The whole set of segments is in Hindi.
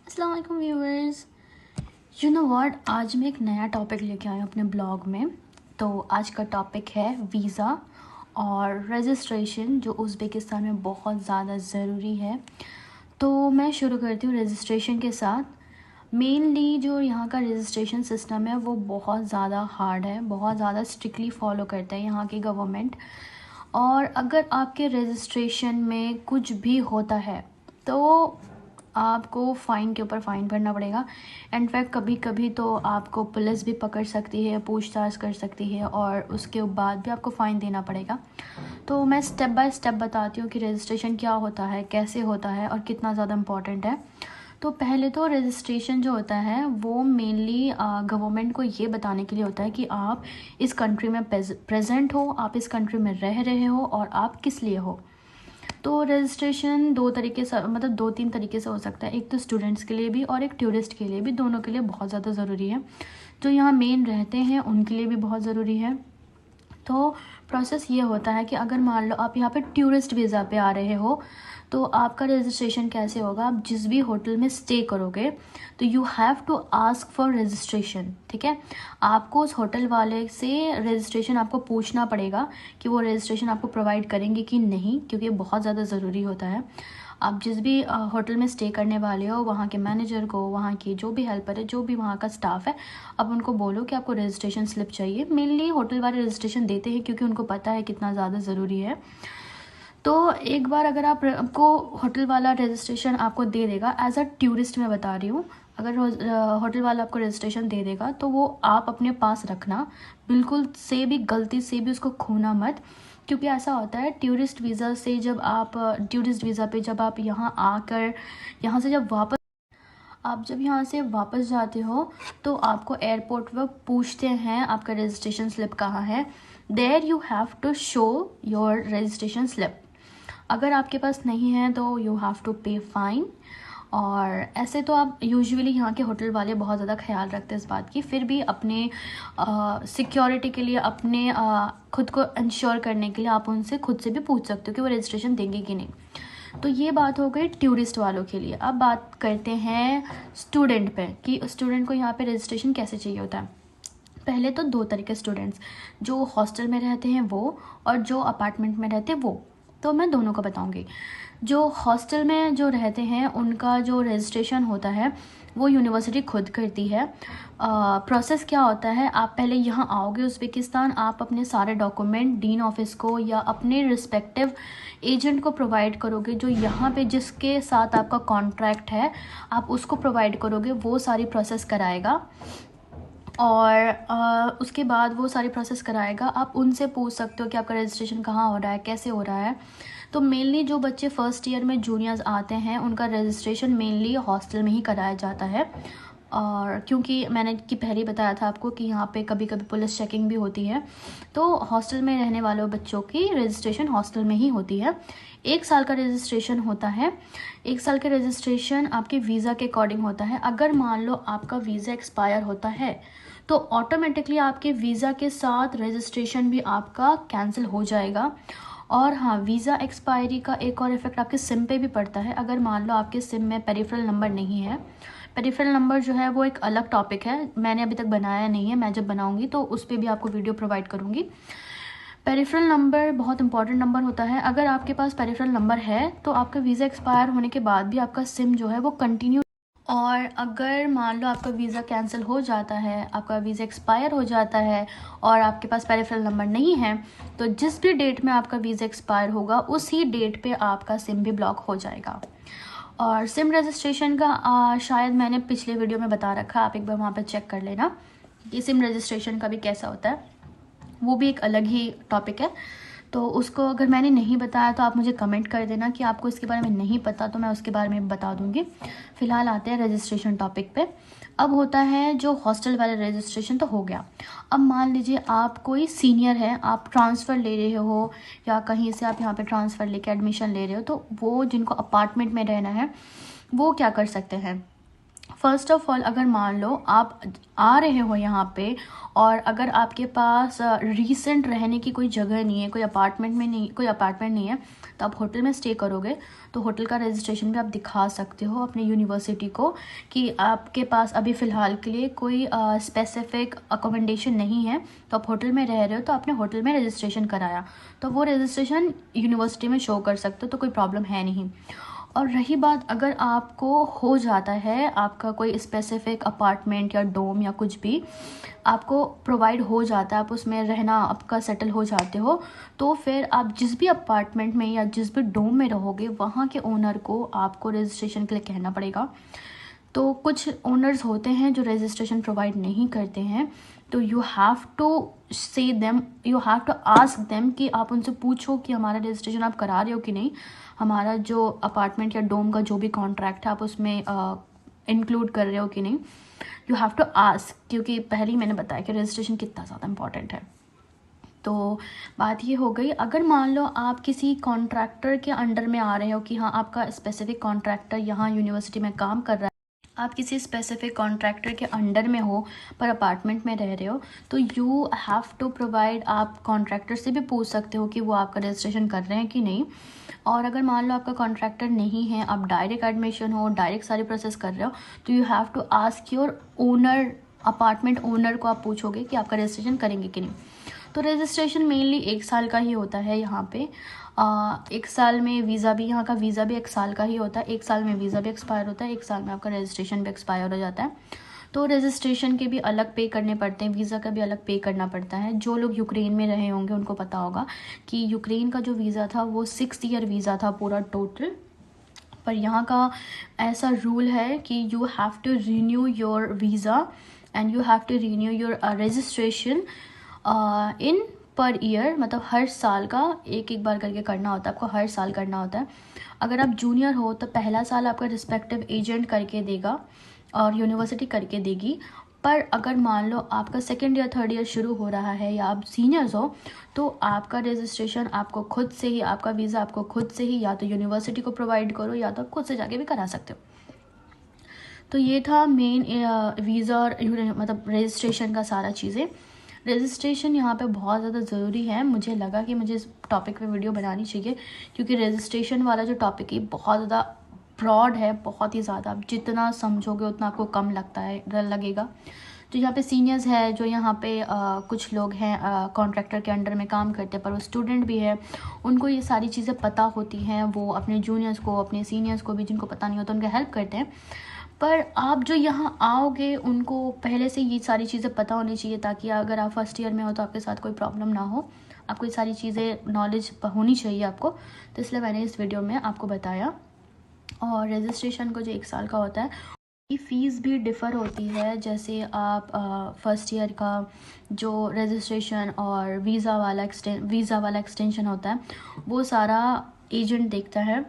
अस्सलाम वालेकुम व्यूअर्स। यू नो व्हाट, आज मैं एक नया टॉपिक लेके आई हूँ अपने ब्लॉग में। तो आज का टॉपिक है वीज़ा और रजिस्ट्रेशन, जो उज़्बेकिस्तान में बहुत ज़्यादा ज़रूरी है। तो मैं शुरू करती हूँ रजिस्ट्रेशन के साथ। मेनली जो यहाँ का रजिस्ट्रेशन सिस्टम है वो बहुत ज़्यादा हार्ड है, बहुत ज़्यादा स्ट्रिक्टली फॉलो करता है यहाँ की गवर्नमेंट। और अगर आपके रजिस्ट्रेशन में कुछ भी होता है तो आपको फ़ाइन के ऊपर फ़ाइन भरना पड़ेगा। इनफैक्ट कभी कभी तो आपको पुलिस भी पकड़ सकती है, पूछताछ कर सकती है और उसके बाद भी आपको फ़ाइन देना पड़ेगा। तो मैं स्टेप बाय स्टेप बताती हूँ कि रजिस्ट्रेशन क्या होता है, कैसे होता है और कितना ज़्यादा इम्पॉर्टेंट है। तो पहले तो रजिस्ट्रेशन जो होता है वो मेनली गवर्नमेंट को ये बताने के लिए होता है कि आप इस कंट्री में प्रेजेंट हो, आप इस कंट्री में रह रहे हो और आप किस लिए हो। तो रजिस्ट्रेशन दो तरीके से, मतलब दो तीन तरीके से हो सकता है। एक तो स्टूडेंट्स के लिए भी और एक टूरिस्ट के लिए भी, दोनों के लिए बहुत ज़्यादा ज़रूरी है। जो यहाँ मेन रहते हैं उनके लिए भी बहुत ज़रूरी है। तो प्रोसेस ये होता है कि अगर मान लो आप यहाँ पे टूरिस्ट वीज़ा पे आ रहे हो तो आपका रजिस्ट्रेशन कैसे होगा। आप जिस भी होटल में स्टे करोगे तो you have to ask for registration, ठीक है। आपको उस होटल वाले से रजिस्ट्रेशन आपको पूछना पड़ेगा कि वो रजिस्ट्रेशन आपको प्रोवाइड करेंगे कि नहीं, क्योंकि ये बहुत ज़्यादा ज़रूरी होता है। आप जिस भी होटल में स्टे करने वाले हो वहाँ के मैनेजर को, वहाँ की जो भी हेल्पर है, जो भी वहाँ का स्टाफ है, आप उनको बोलो कि आपको रजिस्ट्रेशन स्लिप चाहिए। मेनली होटल वाले रजिस्ट्रेशन देते हैं क्योंकि उनको पता है कितना ज़्यादा ज़रूरी है। तो एक बार अगर आपको होटल वाला रजिस्ट्रेशन आपको दे देगा, एज अ टूरिस्ट मैं बता रही हूँ, अगर होटल वाला आपको रजिस्ट्रेशन दे देगा तो वो आप अपने पास रखना, बिल्कुल से भी गलती से भी उसको खोना मत। क्योंकि ऐसा होता है टूरिस्ट वीज़ा से, जब आप टूरिस्ट वीज़ा पे जब आप यहाँ आकर यहाँ से जब वापस आप जब यहाँ से वापस जाते हो तो आपको एयरपोर्ट पर पूछते हैं आपका रजिस्ट्रेशन स्लिप कहाँ है। There you have to show your registration slip. अगर आपके पास नहीं है तो you have to pay fine. और ऐसे तो आप यूजुअली यहाँ के होटल वाले बहुत ज़्यादा ख्याल रखते हैं इस बात की, फिर भी अपने सिक्योरिटी के लिए, अपने खुद को इंश्योर करने के लिए आप उनसे खुद से भी पूछ सकते हो कि वो रजिस्ट्रेशन देंगे कि नहीं। तो ये बात हो गई टूरिस्ट वालों के लिए। अब बात करते हैं स्टूडेंट पे कि स्टूडेंट को यहाँ पे रजिस्ट्रेशन कैसे चाहिए होता है। पहले तो दो तरीके स्टूडेंट्स, जो हॉस्टल में रहते हैं वो और जो अपार्टमेंट में रहते हैं वो। तो मैं दोनों का बताऊंगी। जो हॉस्टल में जो रहते हैं उनका जो रजिस्ट्रेशन होता है वो यूनिवर्सिटी खुद करती है। प्रोसेस क्या होता है, आप पहले यहाँ आओगे उज़्बेकिस्तान, आप अपने सारे डॉक्यूमेंट डीन ऑफिस को या अपने रिस्पेक्टिव एजेंट को प्रोवाइड करोगे। जो यहाँ पे जिसके साथ आपका कॉन्ट्रैक्ट है आप उसको प्रोवाइड करोगे, वो सारी प्रोसेस कराएगा। और उसके बाद वो सारी प्रोसेस कराएगा। आप उनसे पूछ सकते हो कि आपका रजिस्ट्रेशन कहाँ हो रहा है, कैसे हो रहा है। तो मेनली जो बच्चे फर्स्ट ईयर में जूनियर्स आते हैं उनका रजिस्ट्रेशन मेनली हॉस्टल में ही कराया जाता है। और क्योंकि मैंने कि पहले ही बताया था आपको कि यहाँ पे कभी कभी पुलिस चेकिंग भी होती है, तो हॉस्टल में रहने वाले बच्चों की रजिस्ट्रेशन हॉस्टल में ही होती है। 1 साल का रजिस्ट्रेशन होता है। 1 साल का रजिस्ट्रेशन आपके वीज़ा के अकॉर्डिंग होता है। अगर मान लो आपका वीज़ा एक्सपायर होता है तो ऑटोमेटिकली आपके वीज़ा के साथ रजिस्ट्रेशन भी आपका कैंसिल हो जाएगा। और हाँ, वीज़ा एक्सपायरी का एक और इफेक्ट आपके सिम पे भी पड़ता है। अगर मान लो आपके सिम में पेरिफेरल नंबर नहीं है, पेरिफेरल नंबर जो है वो एक अलग टॉपिक है, मैंने अभी तक बनाया नहीं है, मैं जब बनाऊंगी तो उस पर भी आपको वीडियो प्रोवाइड करूंगी। पेरिफेरल नंबर बहुत इंपॉर्टेंट नंबर होता है। अगर आपके पास पेरिफेरल नंबर है तो आपका वीज़ा एक्सपायर होने के बाद भी आपका सिम जो है वो कंटिन्यू। और अगर मान लो आपका वीज़ा कैंसिल हो जाता है, आपका वीज़ा एक्सपायर हो जाता है और आपके पास पेरिफेरल नंबर नहीं है, तो जिस भी डेट में आपका वीज़ा एक्सपायर होगा उसी डेट पे आपका सिम भी ब्लॉक हो जाएगा। और सिम रजिस्ट्रेशन का शायद मैंने पिछले वीडियो में बता रखा, आप एक बार वहाँ पर चेक कर लेना कि सिम रजिस्ट्रेशन का भी कैसा होता है। वो भी एक अलग ही टॉपिक है, तो उसको अगर मैंने नहीं बताया तो आप मुझे कमेंट कर देना कि आपको इसके बारे में नहीं पता, तो मैं उसके बारे में बता दूंगी। फिलहाल आते हैं रजिस्ट्रेशन टॉपिक पे। अब होता है जो हॉस्टल वाला रजिस्ट्रेशन, तो हो गया। अब मान लीजिए आप कोई सीनियर है, आप ट्रांसफ़र ले रहे हो या कहीं से आप यहाँ पे ट्रांसफ़र लेके एडमिशन ले रहे हो, तो वो जिनको अपार्टमेंट में रहना है वो क्या कर सकते हैं, फ़र्स्ट ऑफ़ ऑल अगर मान लो आप आ रहे हो यहाँ पे और अगर आपके पास रीसेंट रहने की कोई जगह नहीं है, कोई अपार्टमेंट नहीं है, तो आप होटल में स्टे करोगे तो होटल का रजिस्ट्रेशन भी आप दिखा सकते हो अपने यूनिवर्सिटी को कि आपके पास अभी फ़िलहाल के लिए कोई स्पेसिफिक अकोमोडेशन नहीं है, तो आप होटल में रह रहे हो तो आपने होटल में रजिस्ट्रेशन कराया, तो वो रजिस्ट्रेशन यूनिवर्सिटी में शो कर सकते हो, तो कोई प्रॉब्लम है नहीं। और रही बात अगर आपको हो जाता है आपका कोई स्पेसिफिक अपार्टमेंट या डोम या कुछ भी आपको प्रोवाइड हो जाता है, आप उसमें रहना आपका सेटल हो जाते हो, तो फिर आप जिस भी अपार्टमेंट में या जिस भी डोम में रहोगे वहाँ के ओनर को आपको रजिस्ट्रेशन के लिए कहना पड़ेगा। तो कुछ ओनर्स होते हैं जो रजिस्ट्रेशन प्रोवाइड नहीं करते हैं, तो you have to say them, you have to ask them कि आप उनसे पूछो कि हमारा रजिस्ट्रेशन आप करा रहे हो कि नहीं, हमारा जो अपार्टमेंट या डोम का जो भी कॉन्ट्रैक्ट है आप उसमें इंक्लूड कर रहे हो कि नहीं। यू हैव टू आस्क, क्योंकि पहले ही मैंने बताया कि रजिस्ट्रेशन कितना ज़्यादा इंपॉर्टेंट है। तो बात ये हो गई, अगर मान लो आप किसी कॉन्ट्रैक्टर के अंडर में आ रहे हो कि हाँ आपका स्पेसिफिक कॉन्ट्रैक्टर यहाँ यूनिवर्सिटी में काम कर रहा है, आप किसी स्पेसिफिक कॉन्ट्रैक्टर के अंडर में हो पर अपार्टमेंट में रह रहे हो, तो यू हैव टू प्रोवाइड, आप कॉन्ट्रैक्टर से भी पूछ सकते हो कि वो आपका रजिस्ट्रेशन कर रहे हैं कि नहीं। और अगर मान लो आपका कॉन्ट्रैक्टर नहीं है, आप डायरेक्ट एडमिशन हो, डायरेक्ट सारी प्रोसेस कर रहे हो, तो you have to ask your owner, apartment owner को आप पूछोगे कि आपका रजिस्ट्रेशन करेंगे कि नहीं। तो रजिस्ट्रेशन मेनली 1 साल का ही होता है यहाँ पे। 1 साल में वीज़ा भी, यहाँ का वीज़ा भी 1 साल का ही होता है। 1 साल में वीज़ा भी एक्सपायर होता है, 1 साल में आपका रजिस्ट्रेशन भी एक्सपायर हो जाता है। तो रजिस्ट्रेशन के भी अलग पे करने पड़ते हैं, वीज़ा का भी अलग पे करना पड़ता है। जो लोग यूक्रेन में रहे होंगे उनको पता होगा कि यूक्रेन का जो वीज़ा था वो 6 ईयर वीज़ा था पूरा टोटल, पर यहाँ का ऐसा रूल है कि you have to renew your visa and you have to renew your registration in per year, मतलब हर साल का एक बार करके करना होता है, आपको हर साल करना होता है। अगर आप जूनियर हो तो पहला साल आपका रिस्पेक्टिव एजेंट करके देगा और यूनिवर्सिटी करके देगी, पर अगर मान लो आपका 2nd ईयर 3rd ईयर शुरू हो रहा है या आप सीनियर्स हो, तो आपका रजिस्ट्रेशन आपको खुद से ही, आपका वीज़ा आपको खुद से ही या तो यूनिवर्सिटी को प्रोवाइड करो या तो खुद से जाके भी करा सकते हो। तो ये था मेन वीज़ा और मतलब रजिस्ट्रेशन का सारा चीज़ें। रजिस्ट्रेशन यहाँ पे बहुत ज़्यादा ज़रूरी है, मुझे लगा कि मुझे इस टॉपिक पे वीडियो बनानी चाहिए, क्योंकि रजिस्ट्रेशन वाला जो टॉपिक है बहुत ज़्यादा ब्रॉड है, बहुत ही ज़्यादा, आप जितना समझोगे उतना आपको कम लगेगा। जो यहाँ पे सीनियर्स है, जो यहाँ पे कुछ लोग हैं कॉन्ट्रैक्टर के अंडर में काम करते हैं पर वो स्टूडेंट भी है, उनको ये सारी चीज़ें पता होती हैं, वो अपने जूनियर्स को, अपने सीनियर्स को भी जिनको पता नहीं होता उनका हेल्प करते हैं। पर आप जो यहाँ आओगे उनको पहले से ये सारी चीज़ें पता होनी चाहिए, ताकि अगर आप फर्स्ट ईयर में हो तो आपके साथ कोई प्रॉब्लम ना हो, आपको ये सारी चीज़ें नॉलेज होनी चाहिए आपको। तो इसलिए मैंने इस वीडियो में आपको बताया। और रजिस्ट्रेशन को जो 1 साल का होता है, की फ़ीस भी डिफ़र होती है। जैसे आप फर्स्ट ईयर का जो रजिस्ट्रेशन और वीज़ा वाला एक्सटेंशन होता है वो सारा एजेंट देखता है,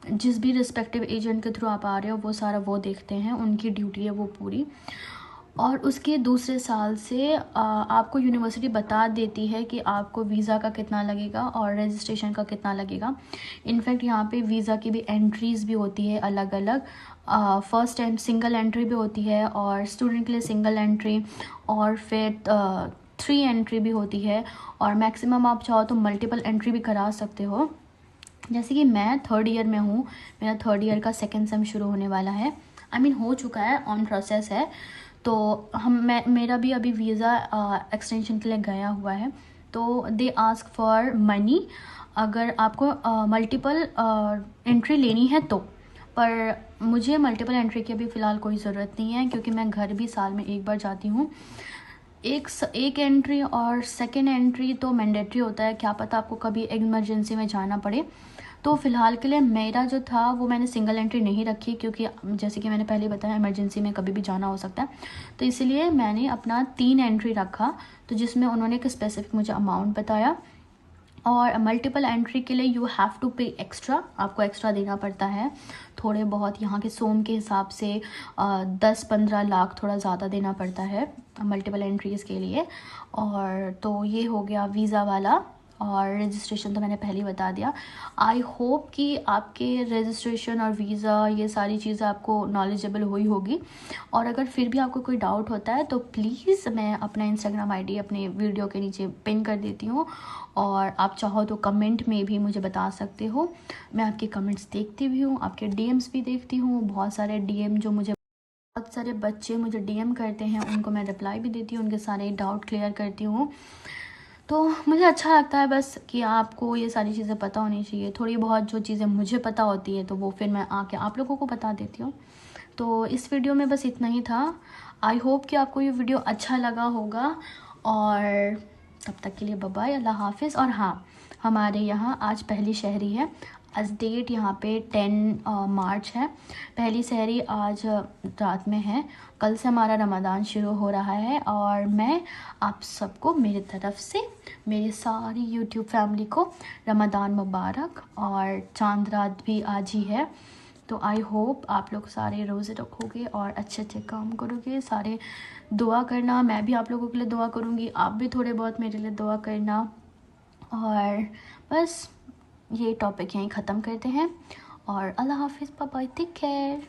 जिस भी रिस्पेक्टिव एजेंट के थ्रू आप आ रहे हो वो सारा वो देखते हैं, उनकी ड्यूटी है वो पूरी। और उसके दूसरे साल से आपको यूनिवर्सिटी बता देती है कि आपको वीज़ा का कितना लगेगा और रजिस्ट्रेशन का कितना लगेगा। इनफैक्ट यहाँ पे वीज़ा की भी एंट्रीज़ भी होती है अलग अलग, फर्स्ट एंड सिंगल एंट्री भी होती है और स्टूडेंट के लिए सिंगल एंट्री, और फिर 3 एंट्री भी होती है, और मैक्सिमम आप चाहो तो मल्टीपल एंट्री भी करा सकते हो। जैसे कि मैं 3rd ईयर में हूँ, मेरा 3rd ईयर का 2nd सेम शुरू होने वाला है, हो चुका है, ऑन प्रोसेस है। तो मेरा भी अभी वीज़ा एक्सटेंशन के लिए गया हुआ है, तो दे आस्क फॉर मनी अगर आपको मल्टीपल एंट्री लेनी है तो। पर मुझे मल्टीपल एंट्री की अभी फ़िलहाल कोई ज़रूरत नहीं है, क्योंकि मैं घर भी साल में 1 बार जाती हूँ। एक एंट्री और 2nd एंट्री तो मैंडेटरी होता है, क्या पता आपको कभी इमरजेंसी में जाना पड़े। तो फ़िलहाल के लिए मेरा जो था वो मैंने सिंगल एंट्री नहीं रखी, क्योंकि जैसे कि मैंने पहले बताया इमरजेंसी में कभी भी जाना हो सकता है, तो इसलिए मैंने अपना 3 एंट्री रखा, तो जिसमें उन्होंने एक स्पेसिफिक मुझे अमाउंट बताया। और मल्टीपल एंट्री के लिए यू हैव टू पे एक्स्ट्रा, आपको एक्स्ट्रा देना पड़ता है थोड़े बहुत, यहाँ के सोम के हिसाब से 10-15 लाख थोड़ा ज़्यादा देना पड़ता है मल्टीपल एंट्रीज़ के लिए। और तो ये हो गया वीज़ा वाला और रजिस्ट्रेशन तो मैंने पहले ही बता दिया। आई होप कि आपके रजिस्ट्रेशन और वीज़ा ये सारी चीज़ें आपको नॉलेजेबल हुई होगी। और अगर फिर भी आपको कोई डाउट होता है तो प्लीज़ मैं अपना इंस्टाग्राम आईडी अपने वीडियो के नीचे पिन कर देती हूँ, और आप चाहो तो कमेंट में भी मुझे बता सकते हो। मैं आपके कमेंट्स देखती भी हूँ, आपके डीएम्स भी देखती हूँ। बहुत सारे डीएम जो मुझे बहुत सारे बच्चे मुझे डीएम करते हैं उनको मैं रिप्लाई भी देती हूँ, उनके सारे डाउट क्लियर करती हूँ। तो मुझे अच्छा लगता है बस कि आपको ये सारी चीज़ें पता होनी चाहिए। थोड़ी बहुत जो चीज़ें मुझे पता होती है तो वो फिर मैं आके आप लोगों को बता देती हूँ। तो इस वीडियो में बस इतना ही था। आई होप कि आपको ये वीडियो अच्छा लगा होगा, और तब तक के लिए बाय बाय, अल्लाह हाफिज़। और हाँ, हमारे यहाँ आज पहली शहरी है। आज डेट यहाँ पे 10 मार्च है। पहली शहरी आज रात में है। कल से हमारा रमज़ान शुरू हो रहा है, और मैं आप सबको मेरी तरफ से, मेरी सारी यूट्यूब फैमिली को रमज़ान मुबारक। और चांद रात भी आज ही है, तो आई होप आप लोग सारे रोज़े रखोगे और अच्छे अच्छे काम करोगे। सारे दुआ करना, मैं भी आप लोगों के लिए दुआ करूँगी, आप भी थोड़े बहुत मेरे लिए दुआ करना। और बस ये टॉपिक यहीं ख़त्म करते हैं, और अल्लाह हाफिज़, बाय बाय, टेक केयर।